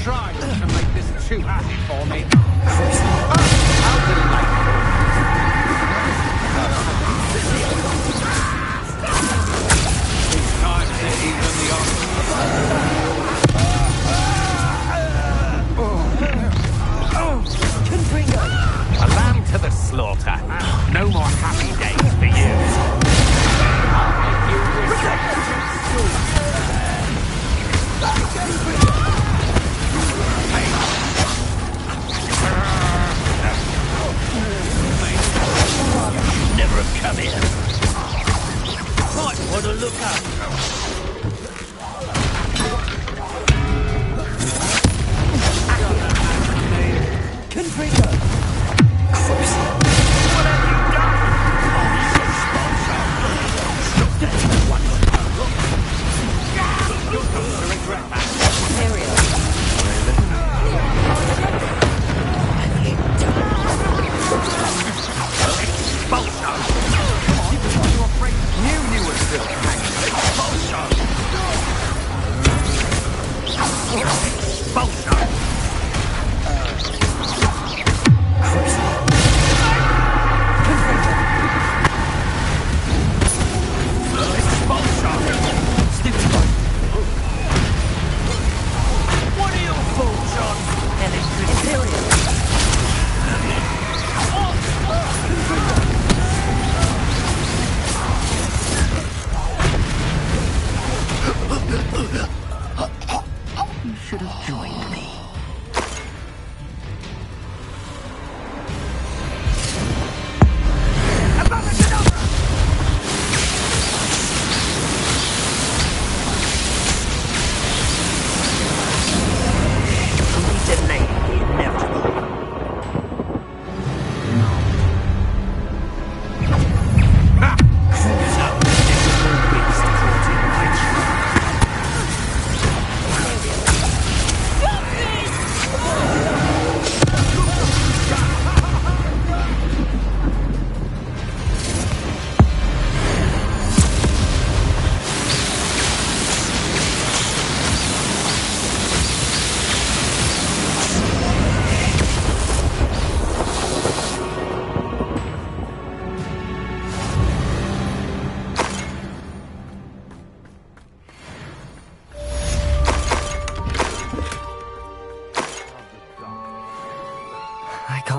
Try to make this too happy for me. A lamb to the slaughter. No more happy days for you. I'll make you never have come here. Might want to look up. Confringo! What have you done? You're going to regret that.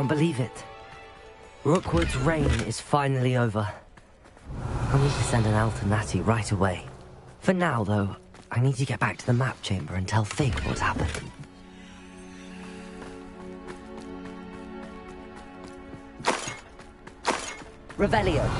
Believe it. Rookwood's reign is finally over. I need to send an Al to Natty right away. For now, though, I need to get back to the map chamber and tell Fig what's happened. Revelio.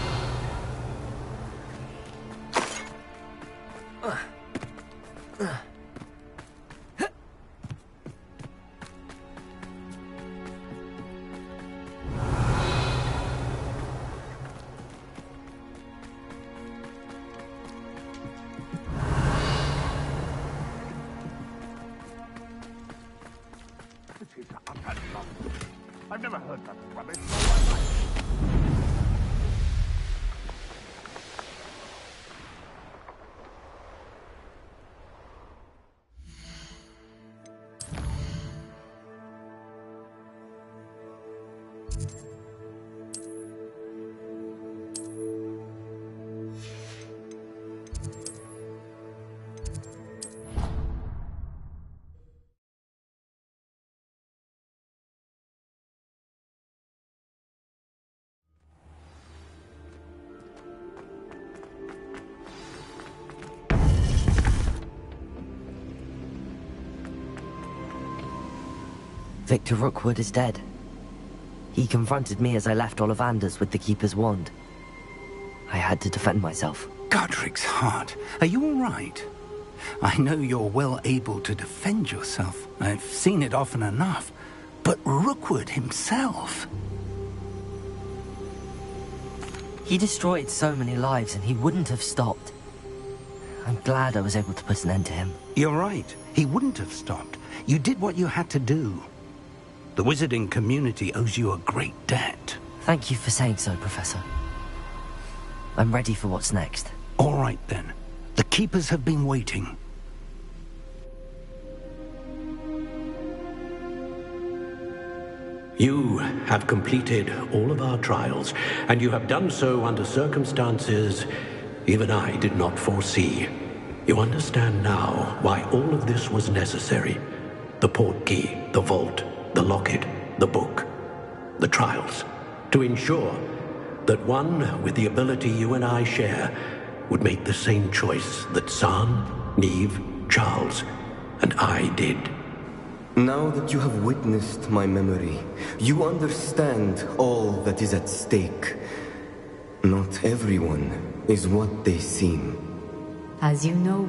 Victor Rookwood is dead. He confronted me as I left Ollivander's with the Keeper's wand. I had to defend myself. Godric's heart. Are you all right? I know you're well able to defend yourself. I've seen it often enough. But Rookwood himself... He destroyed so many lives and he wouldn't have stopped. I'm glad I was able to put an end to him. You're right. He wouldn't have stopped. You did what you had to do. The wizarding community owes you a great debt. Thank you for saying so, Professor. I'm ready for what's next. All right, then. The Keepers have been waiting. You have completed all of our trials, and you have done so under circumstances even I did not foresee. You understand now why all of this was necessary. The portkey, the vault, the locket, the book, the trials. To ensure that one with the ability you and I share would make the same choice that San, Neve, Charles, and I did. Now that you have witnessed my memory, you understand all that is at stake. Not everyone is what they seem. As you know,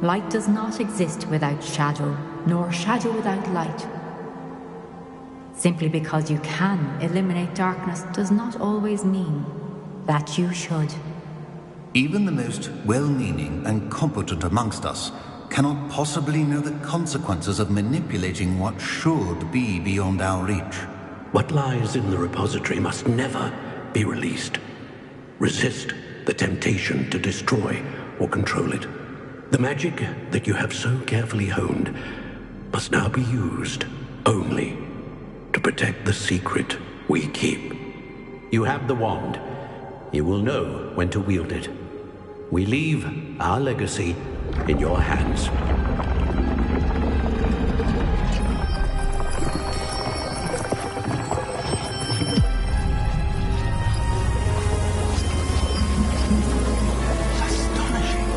light does not exist without shadow, nor shadow without light. Simply because you can eliminate darkness does not always mean that you should. Even the most well-meaning and competent amongst us cannot possibly know the consequences of manipulating what should be beyond our reach. What lies in the repository must never be released. Resist the temptation to destroy or control it. The magic that you have so carefully honed must now be used only to protect the secret we keep. You have the wand. You will know when to wield it. We leave our legacy in your hands. Astonishing.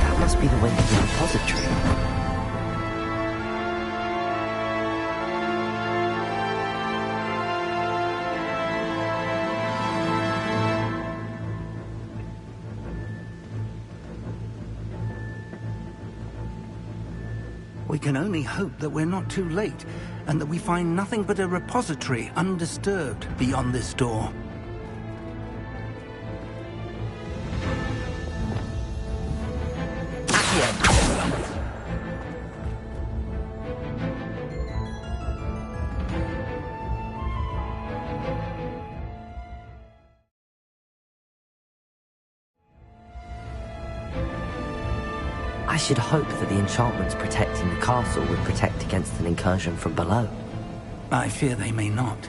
That must be the way to the repository. We can only hope that we're not too late, and that we find nothing but a repository undisturbed beyond this door. I should hope that the enchantments protecting the castle would protect against an incursion from below. I fear they may not.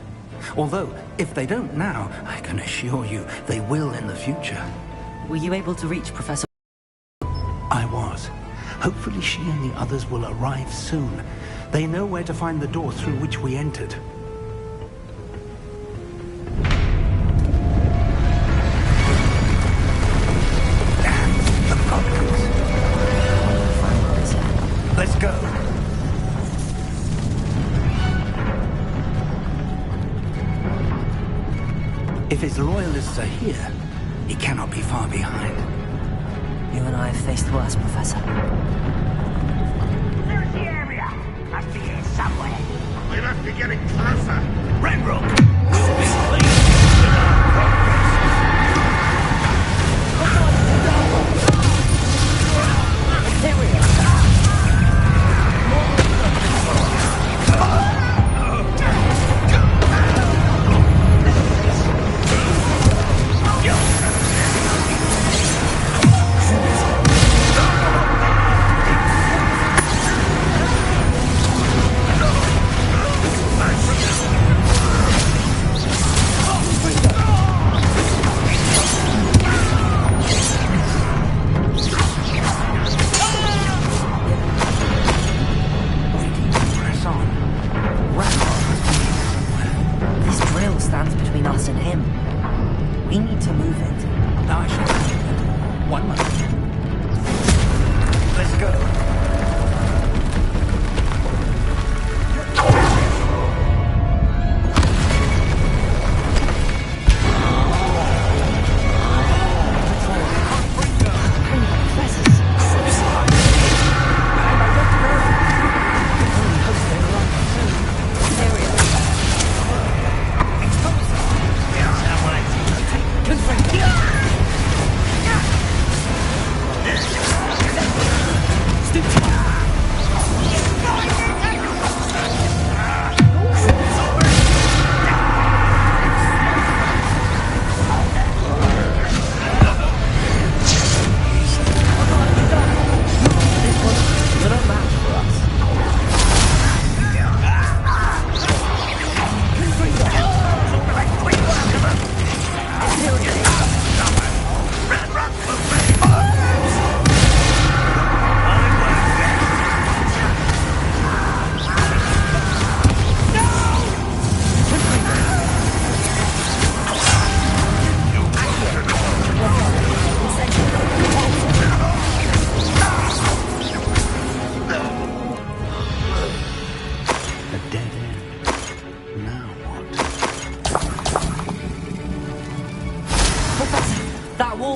Although, if they don't now, I can assure you they will in the future. Were you able to reach Professor? I was. Hopefully she and the others will arrive soon. They know where to find the door through which we entered. Let's go. If his loyalists are here, he cannot be far behind. You and I have faced worse, Professor. There's the area. Must be here somewhere. We must be getting closer. Ranrock! Here we are.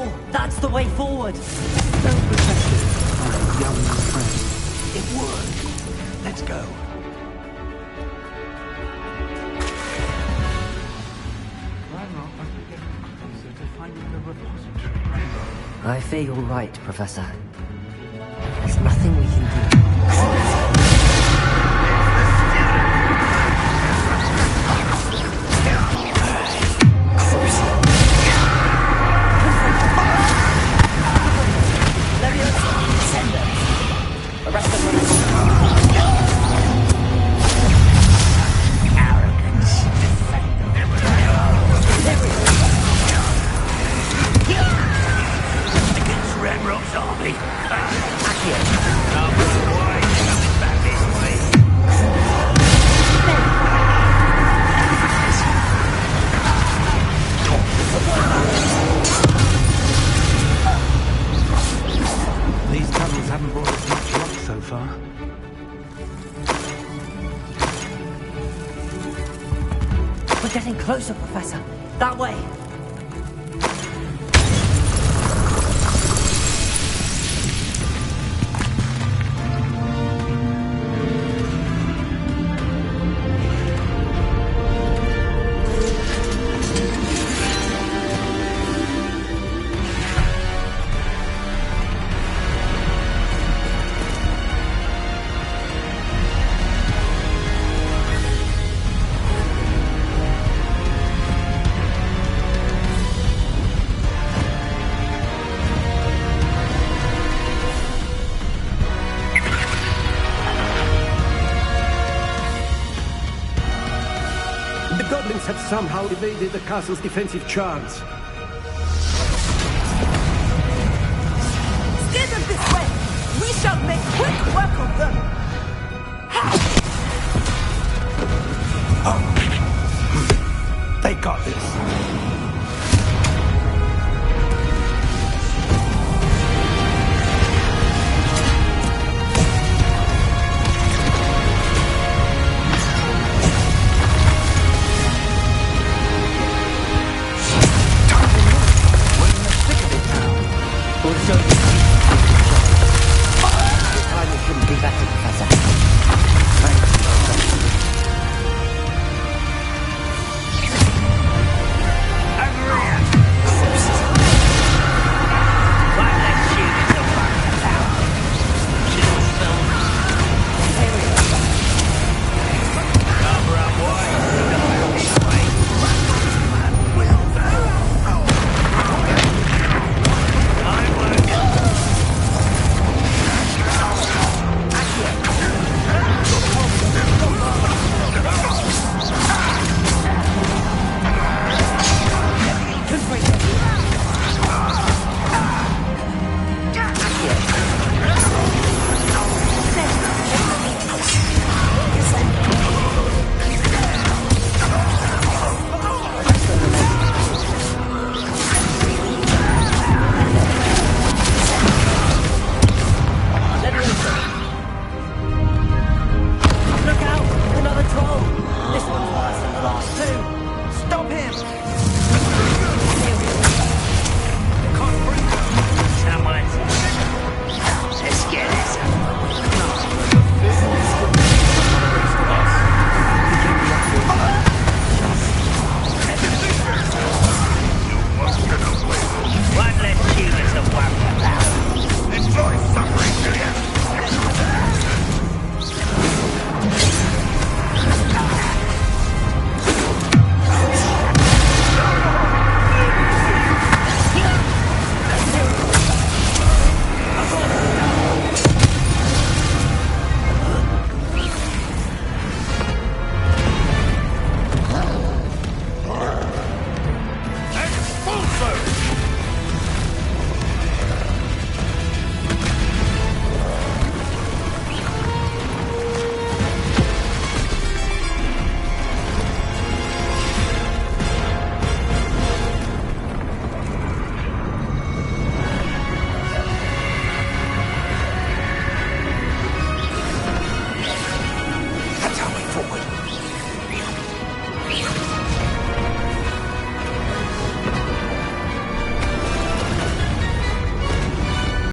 wall! That's the way forward! Don't protect it, my young friend. It worked. Let's go. I fear you're right, Professor. There's nothing we can do. These tunnels haven't brought us much luck so far. We're getting closer, Professor. That way. Have somehow evaded the castle's defensive charms. Steer them this way! We shall make quick work of them! They got this.